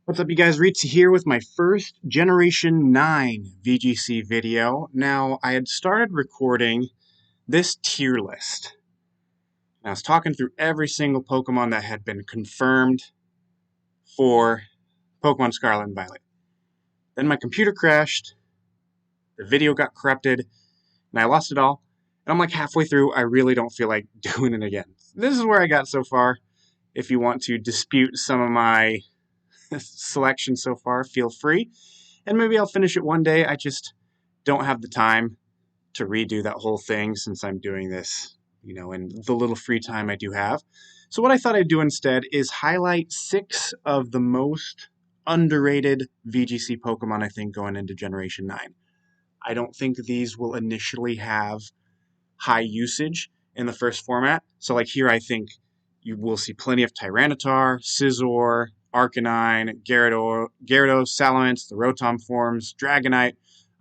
What's up, you guys? Ritzy here with my first Generation 9 VGC video. Now, I had started recording this tier list. And I was talking through every single Pokemon that had been confirmed for Pokemon Scarlet and Violet. Then my computer crashed, the video got corrupted, and I lost it all. And I'm like halfway through, I really don't feel like doing it again. This is where I got so far. If you want to dispute some of my selection so far, feel free. And maybe I'll finish it one day. I just don't have the time to redo that whole thing since I'm doing this, in the little free time I do have. So what I thought I'd do instead is highlight 6 of the most underrated VGC Pokemon I think going into Generation 9. I don't think these will initially have high usage in the first format. So like here I think you will see plenty of Tyranitar, Scizor, Arcanine, Gyarados, Salamence, the Rotom forms, Dragonite,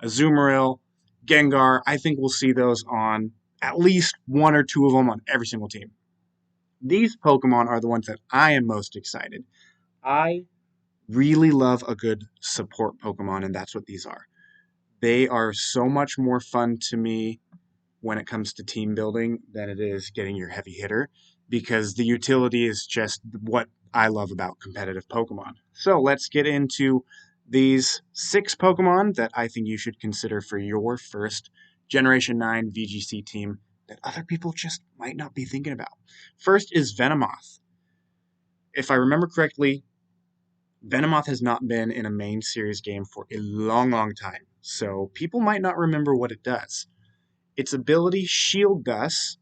Azumarill, Gengar. I think we'll see those on at least one or two of them on every single team. These Pokemon are the ones that I am most excited. I really love a good support Pokemon, and that's what these are. They are so much more fun to me when it comes to team building than it is getting your heavy hitter, because the utility is just what I love about competitive Pokemon. So let's get into these 6 Pokemon that I think you should consider for your first Generation 9 VGC team that other people just might not be thinking about. First is Venomoth. If I remember correctly, Venomoth has not been in a main series game for a long, long time, so people might not remember what it does. Its ability, Shield Dust,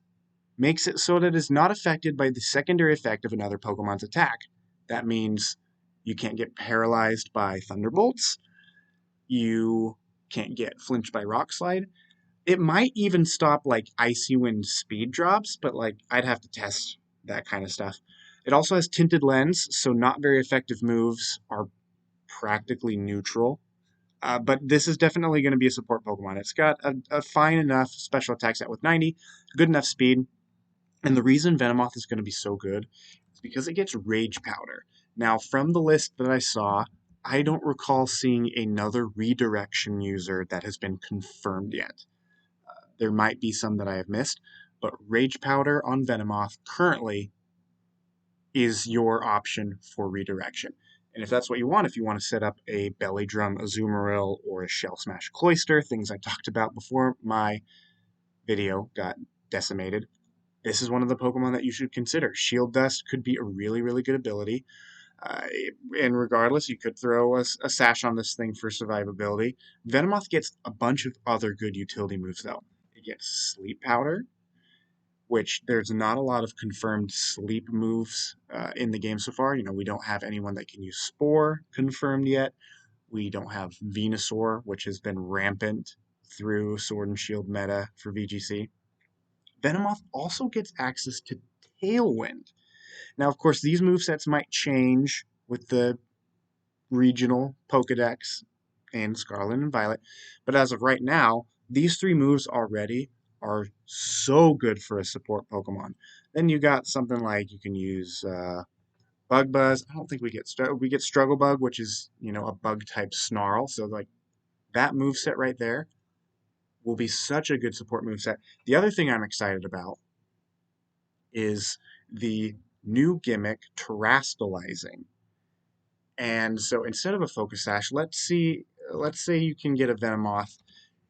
makes it so that it is not affected by the secondary effect of another Pokemon's attack. That means you can't get paralyzed by Thunderbolts, you can't get flinched by Rock Slide. It might even stop like Icy Wind speed drops, but I'd have to test that kind of stuff. It also has Tinted Lens, so not very effective moves are practically neutral. But this is definitely going to be a support Pokemon. It's got a fine enough special attack set with 90, good enough speed, and the reason Venomoth is going to be so good is because it gets Rage Powder. Now, from the list that I saw, I don't recall seeing another redirection user that has been confirmed yet. There might be some that I have missed, but Rage Powder on Venomoth currently is your option for redirection. And if that's what you want, if you want to set up a Belly Drum Azumarill or a Shell Smash Cloyster, things I talked about before my video got decimated, this is one of the Pokemon that you should consider. Shield Dust could be a really, really good ability. Uh, and regardless, you could throw a Sash on this thing for survivability. Venomoth gets a bunch of other good utility moves, though. It gets Sleep Powder, which there's not a lot of confirmed sleep moves in the game so far. We don't have anyone that can use Spore confirmed yet. We don't have Venusaur, which has been rampant through Sword and Shield meta for VGC. Venomoth also gets access to Tailwind. Now, of course, these movesets might change with the regional Pokedex and Scarlet and Violet, but as of right now, these 3 moves already are so good for a support Pokemon. Then you got something like you can use Bug Buzz. I don't think we get Struggle Bug, which is a bug type Snarl. So that move set right there will be such a good support move set. The other thing I'm excited about is the new gimmick Terastallizing. And so instead of a Focus Sash, let's say you can get a Venomoth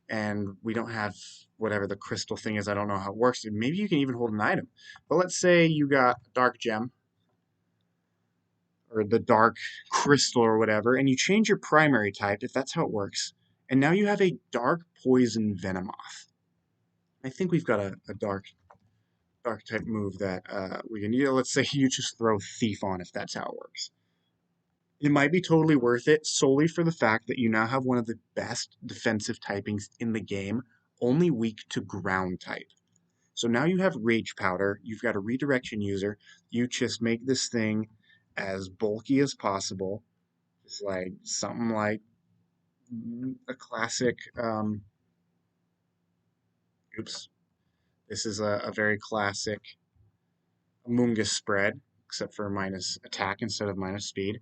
and we don't have whatever the crystal thing is. I don't know how it works. Maybe you can even hold an item. But let's say you got Dark Gem or the Dark Crystal or whatever, and you change your primary type, if that's how it works, and now you have a Dark Poison Venomoth. I think we've got a dark type move that we can use. Let's say you just throw Thief on if that's how it works. It might be totally worth it solely for the fact that you now have one of the best defensive typings in the game, only weak to ground type. So now you have Rage Powder, you've got a redirection user, you just make this thing as bulky as possible. It's like something like a classic, oops, this is a very classic Mungus spread, except for minus attack instead of minus speed.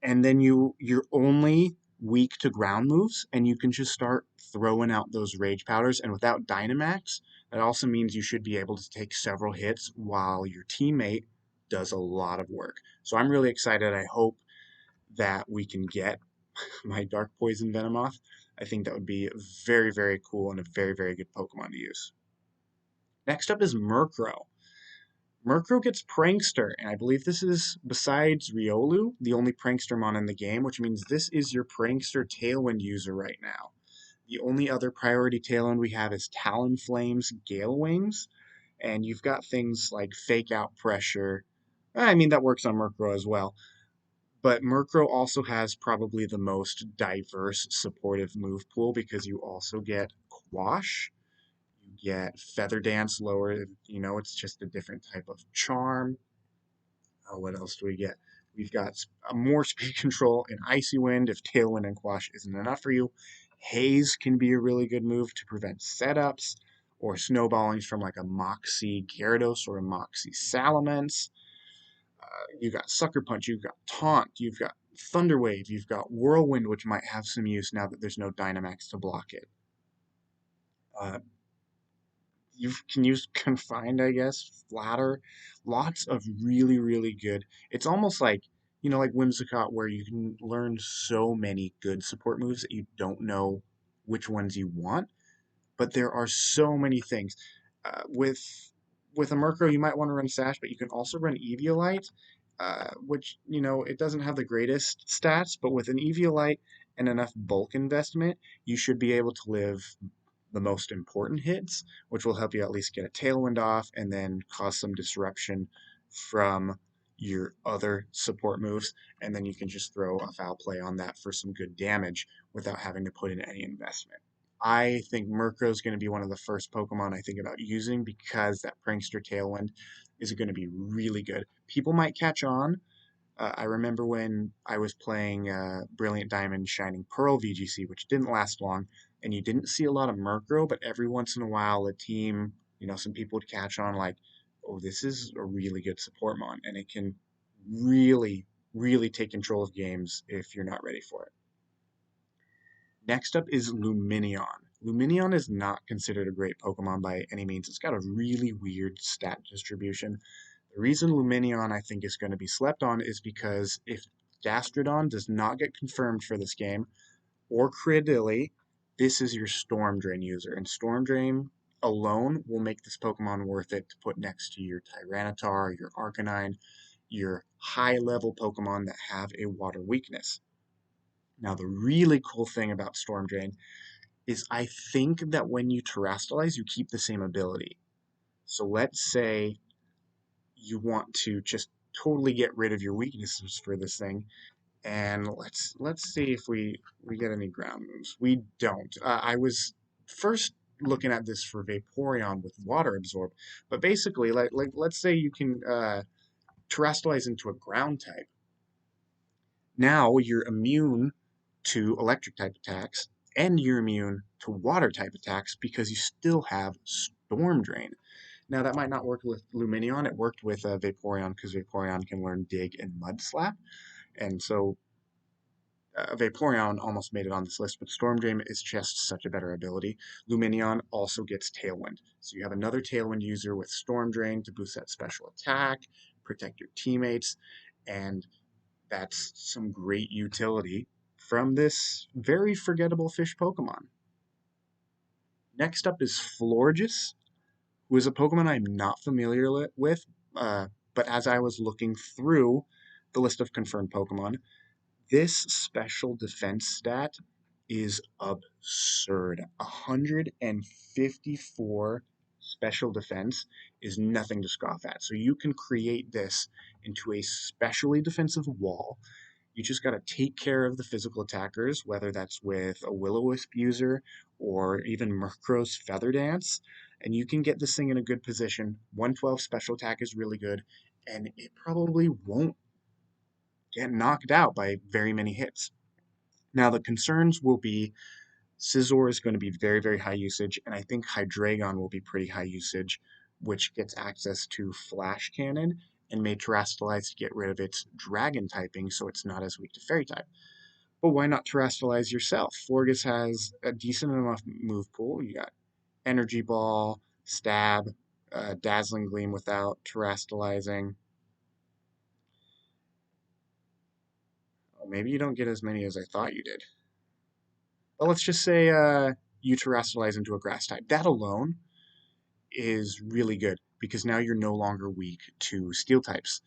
And then you're only weak to ground moves, and you can just start throwing out those rage powders. And without Dynamax, that also means you should be able to take several hits while your teammate does a lot of work. So I'm really excited. I hope that we can get my Dark Poison Venomoth. I think that would be very, very cool and a very, very good Pokemon to use. Next up is Murkrow. Murkrow gets Prankster, and I believe this is, besides Riolu, the only Prankstermon in the game, which means this is your Prankster Tailwind user right now. The only other priority Tailwind we have is Talonflame's Gale Wings, and you've got things like Fake Out Pressure. I mean, that works on Murkrow as well. But Murkrow also has probably the most diverse supportive move pool because you also get Quash, you get Feather Dance lower, it's just a different type of charm. What else do we get? We've got more speed control and Icy Wind if Tailwind and Quash isn't enough for you. Haze can be a really good move to prevent setups or snowballings from like a Moxie Gyarados or a Moxie Salamence. You've got Sucker Punch, you've got Taunt, you've got Thunder Wave, you've got Whirlwind, which might have some use now that there's no Dynamax to block it. Uh, you can use Confined, I guess, Flatter. Lots of really, really good. It's almost like, like Whimsicott, where you can learn so many good support moves that you don't know which ones you want. But there are so many things. With a Murkrow, you might want to run Sash, but you can also run Eviolite, which, it doesn't have the greatest stats, but with an Eviolite and enough bulk investment, you should be able to live the most important hits, which will help you at least get a Tailwind off and then cause some disruption from your other support moves, and then you can just throw a foul play on that for some good damage without having to put in any investment. I think Murkrow is going to be one of the first Pokemon I think about using because that Prankster Tailwind is going to be really good. People might catch on. I remember when I was playing Brilliant Diamond Shining Pearl VGC, which didn't last long, and you didn't see a lot of Murkrow, but every once in a while a team, some people would catch on like, oh, this is a really good support mon, and it can really, really take control of games if you're not ready for it. Next up is Lumineon. Lumineon is not considered a great Pokemon by any means. It's got a really weird stat distribution. The reason Lumineon, I think, is going to be slept on is because if Gastrodon does not get confirmed for this game, or Cradily, this is your Storm Drain user. And Storm Drain alone will make this Pokemon worth it to put next to your Tyranitar, your Arcanine, your high-level Pokemon that have a water weakness. Now, the really cool thing about Storm Drain is I think that when you Terastallize, you keep the same ability. So let's say you want to just totally get rid of your weaknesses for this thing, and let's see if we get any ground moves. We don't. I was first looking at this for Vaporeon with Water Absorb, but basically, like let's say you can Terastallize into a ground type. Now you're immune to electric type attacks, and you're immune to water type attacks because you still have Storm Drain. Now that might not work with Lumineon. It worked with Vaporeon because Vaporeon can learn Dig and Mud Slap, and so Vaporeon almost made it on this list, but Storm Drain is just such a better ability. Lumineon also gets Tailwind. So you have another Tailwind user with Storm Drain to boost that special attack, protect your teammates, and that's some great utility from this very forgettable fish Pokemon. Next up is Florges, who is a Pokemon I'm not familiar with, but as I was looking through the list of confirmed Pokemon, this special defense stat is absurd. 154 special defense is nothing to scoff at. So you can create this into a specially defensive wall. You just got to take care of the physical attackers, whether that's with a Will-O-Wisp user or even Murkrow's Feather Dance, and you can get this thing in a good position. 112 special attack is really good, and it probably won't get knocked out by very many hits. Now, the concerns will be Scizor is going to be very, very high usage, and I think Hydreigon will be pretty high usage, which gets access to Flash Cannon and made Terastallize to get rid of its dragon typing so it's not as weak to fairy type. But why not Terastallize yourself? Florges has a decent enough move pool. You got Energy Ball, Stab, Dazzling Gleam without Terastallizing. Well, maybe you don't get as many as I thought you did. But let's just say you Terastallize into a Grass type. That alone is really good because now you're no longer weak to Steel types.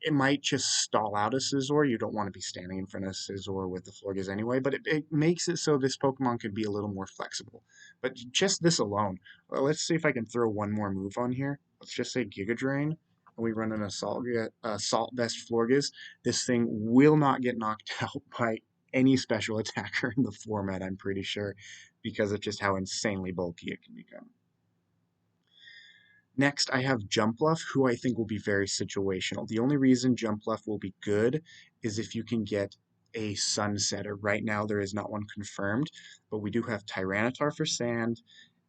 It might just stall out a Scizor. You don't want to be standing in front of Scizor with the Florges anyway, but it makes it so this Pokemon can be a little more flexible. But just this alone, well, let's see if I can throw one more move on here. Let's just say Giga Drain, and we run an Assault Vest Florges. This thing will not get knocked out by any special attacker in the format, I'm pretty sure, because of just how insanely bulky it can become. Next, I have Jumpluff, who I think will be very situational. The only reason Jumpluff will be good is if you can get a Sunsetter. Right now, there is not one confirmed, but we do have Tyranitar for Sand,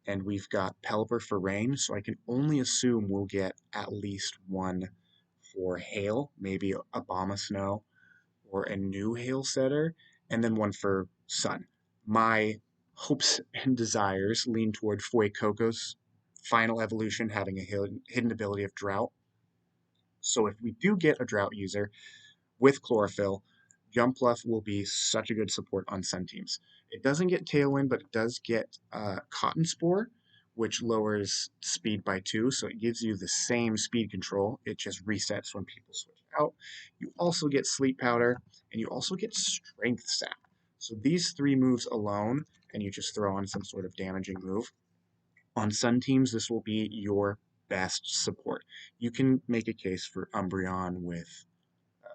and we've got Pelipper for Rain, so I can only assume we'll get at least one for Hail, maybe a Abomasnow or a new Hail Setter, and then one for Sun. My hopes and desires lean toward Fuecoco's final evolution having a hidden ability of Drought. So if we do get a Drought user with Chlorophyll, Jumpluff will be such a good support on Sun teams. It doesn't get Tailwind, but it does get Cotton Spore, which lowers speed by 2, so it gives you the same speed control. It just resets when people switch out. You also get Sleep Powder, and you also get Strength Sap. So these 3 moves alone, and you just throw on some sort of damaging move. On Sun teams, this will be your best support. You can make a case for Umbreon with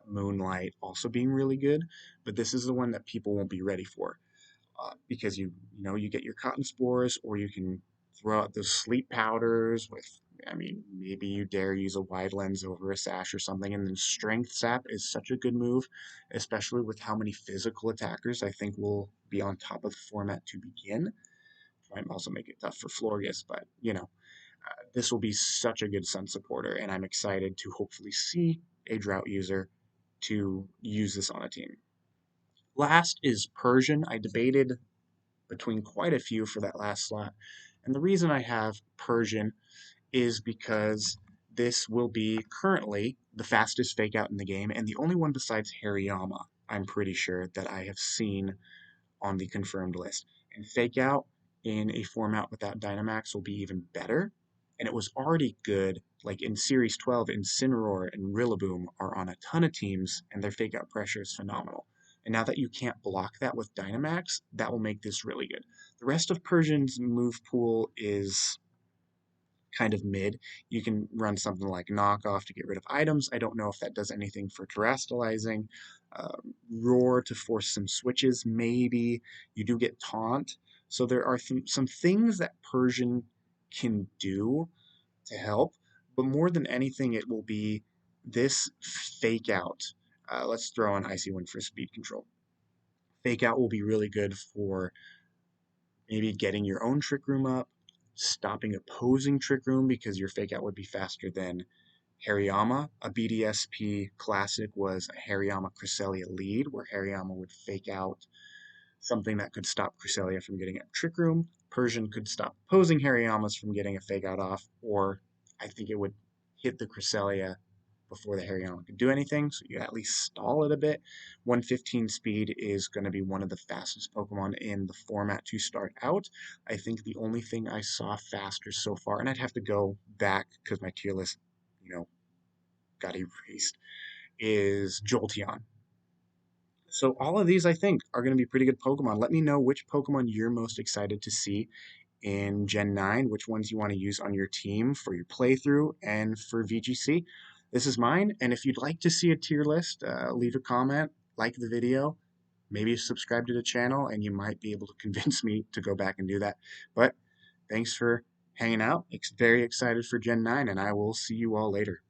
Moonlight also being really good, but this is the one that people won't be ready for because you get your cotton spores, or you can throw out those sleep powders with. I mean, maybe you dare use a wide lens over a sash or something, and then strength sap is such a good move, especially with how many physical attackers I think will be on top of the format to begin. Might also make it tough for Florges, but this will be such a good Sun supporter, and I'm excited to hopefully see a Drought user to use this on a team. Last is Persian. I debated between quite a few for that last slot, and the reason I have Persian is because this will be currently the fastest fake out in the game, and the only one besides Hariyama, I'm pretty sure, that I have seen on the confirmed list. And fake out in a format without Dynamax will be even better. And it was already good, like in Series 12, Incineroar and Rillaboom are on a ton of teams, and their fake out pressure is phenomenal. And now that you can't block that with Dynamax, that will make this really good. The rest of Persian's move pool is kind of mid. You can run something like knockoff to get rid of items. I don't know if that does anything for terastallizing. Roar to force some switches, maybe. You do get taunt. So there are some things that Persian can do to help, but more than anything, it will be this fake out. Let's throw on Icy Wind for speed control. Fake out will be really good for maybe getting your own Trick Room up, stopping opposing Trick Room because your Fake Out would be faster than Hariyama. A BDSP classic was a Hariyama Cresselia lead, where Hariyama would fake out something that could stop Cresselia from getting a Trick Room. Persian could stop opposing Hariyamas from getting a Fake Out off, or I think it would hit the Cresselia before the Hariyama could do anything, so you at least stall it a bit. 115 speed is going to be one of the fastest Pokemon in the format to start out. I think the only thing I saw faster so far, and I'd have to go back because my tier list, got erased, is Jolteon. So all of these, I think, are going to be pretty good Pokemon. Let me know which Pokemon you're most excited to see in Gen 9, which ones you want to use on your team for your playthrough and for VGC. This is mine, and if you'd like to see a tier list, leave a comment, like the video, maybe subscribe to the channel, and you might be able to convince me to go back and do that. But thanks for hanging out. Very excited for Gen 9, and I will see you all later.